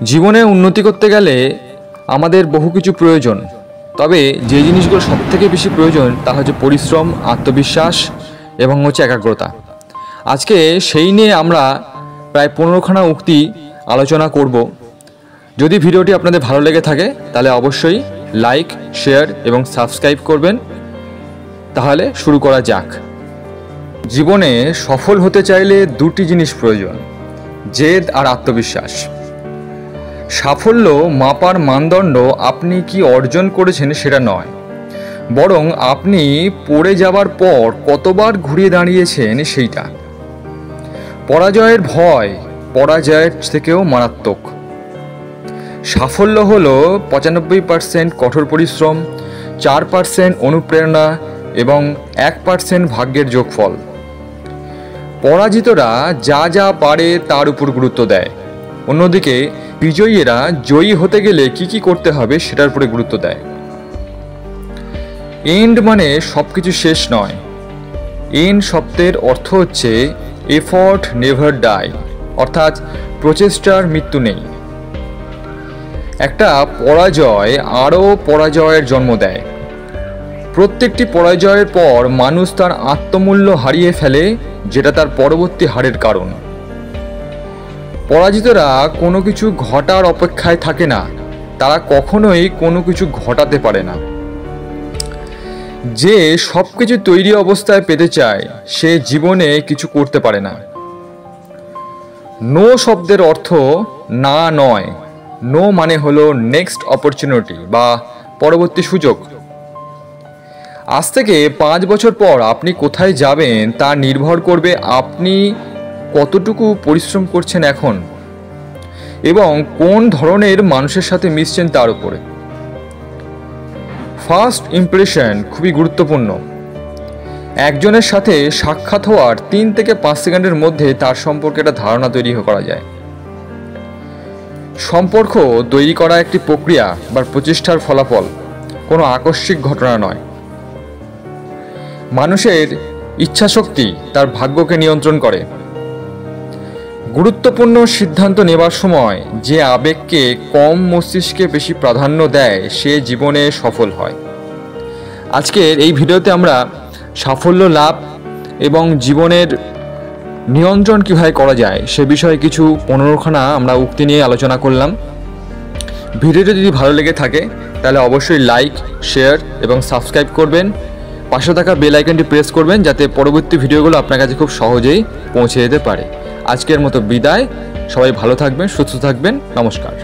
জীবনে উন্নতি করতে গেলে আমাদের বহু কিছু প্রয়োজন, তবে যে জিনিসগুলো সবথেকে বেশি প্রয়োজন তা হচ্ছে পরিশ্রম, আত্মবিশ্বাস এবং একাগ্রতা। আজকে সেই নিয়ে আমরা প্রায় 15খানা উক্তি আলোচনা করব। যদি ভিডিওটি আপনাদের ভালো লেগে থাকে তাহলে অবশ্যই লাইক, শেয়ার এবং সাবস্ক্রাইব করবেন। তাহলে শুরু করা যাক। জীবনে সফল হতে চাইলে দুটি জিনিস প্রয়োজন, জেদ আর আত্মবিশ্বাস। সাফল্য মাপার মানদণ্ড আপনি কি অর্জন করেছেন সেটা নয়, বরং আপনি পড়ে যাবার পর কতবার ঘুরে দাঁড়িয়েছেন সেইটা। পরাজয়ের ভয় পরাজয়ের থেকেও মারাত্মক। সাফল্য হলো 95% কঠোর পরিশ্রম, 4% অনুপ্রেরণা এবং 1% ভাগ্যের যোগফল। পরাজিতরা যা যা পারে তার উপর গুরুত্ব দেয়, অন্যদিকে বিজয়ীরা জয়ী হতে গেলে কি করতে হবে সেটার উপরে গুরুত্ব দেয়। এন্ড মানে সবকিছু শেষ নয়। এন্ড শব্দের অর্থ হচ্ছে এফর্ট নেভার ডাই, অর্থাৎ প্রচেষ্টার মৃত্যু নেই। একটা পরাজয় আরও পরাজয়ের জন্ম দেয়। প্রত্যেকটি পরাজয়ের পর মানুষ তার আত্মমূল্য হারিয়ে ফেলে, যেটা তার পরবর্তী হারের কারণ। পরাজিতরা কোনো কিছু ঘটার অপেক্ষায় থাকে না, তারা কখনোই কোনো কিছু ঘটাতে পারে না। যে সব কিছু তৈরি অবস্থায় পেতে চায় সে জীবনে কিছু করতে পারে না। নো শব্দের অর্থ না নয়। নো মানে হলো নেক্সট অপরচুনিটি বা পরবর্তী সুযোগ। আজ থেকে 5 বছর পর আপনি কোথায় যাবেন তা নির্ভর করবে আপনি কতটুকু পরিশ্রম করছেন এখন এবং কোন ধরনের মানুষের সাথে মিশছেন তার উপরে। ফার্স্ট ইমপ্রেশন খুবই গুরুত্বপূর্ণ। একজনের সাথে সাক্ষাৎ হওয়ার 3 থেকে 5 সেকেন্ডের মধ্যে তার সম্পর্কে একটা ধারণা তৈরি করা যায়। সম্পর্ক তৈরি করা একটি প্রক্রিয়া বা প্রচেষ্টার ফলাফল, কোনো আকস্মিক ঘটনা নয়। মানুষের ইচ্ছাশক্তি তার ভাগ্যকে নিয়ন্ত্রণ করে। গুরুত্বপূর্ণ সিদ্ধান্ত নেবার সময় যে আবেগকে কম মস্তিষ্কে বেশি প্রাধান্য দেয় সে জীবনে সফল হয়। আজকের এই ভিডিওতে আমরা সাফল্য লাভ এবং জীবনের নিয়ন্ত্রণ কীভাবে করা যায় সে বিষয়ে কিছু 15খানা আমরা উক্তি নিয়ে আলোচনা করলাম। ভিডিওটি যদি ভালো লেগে থাকে তাহলে অবশ্যই লাইক, শেয়ার এবং সাবস্ক্রাইব করবেন। পাশে থাকা বেল আইকনটি প্রেস করবেন যাতে পরবর্তী ভিডিওগুলো আপনার কাছে খুব সহজেই পৌঁছে যেতে পারে। আজকের মতো বিদায়। সবাই ভালো থাকবেন, সুস্থ থাকবেন। নমস্কার।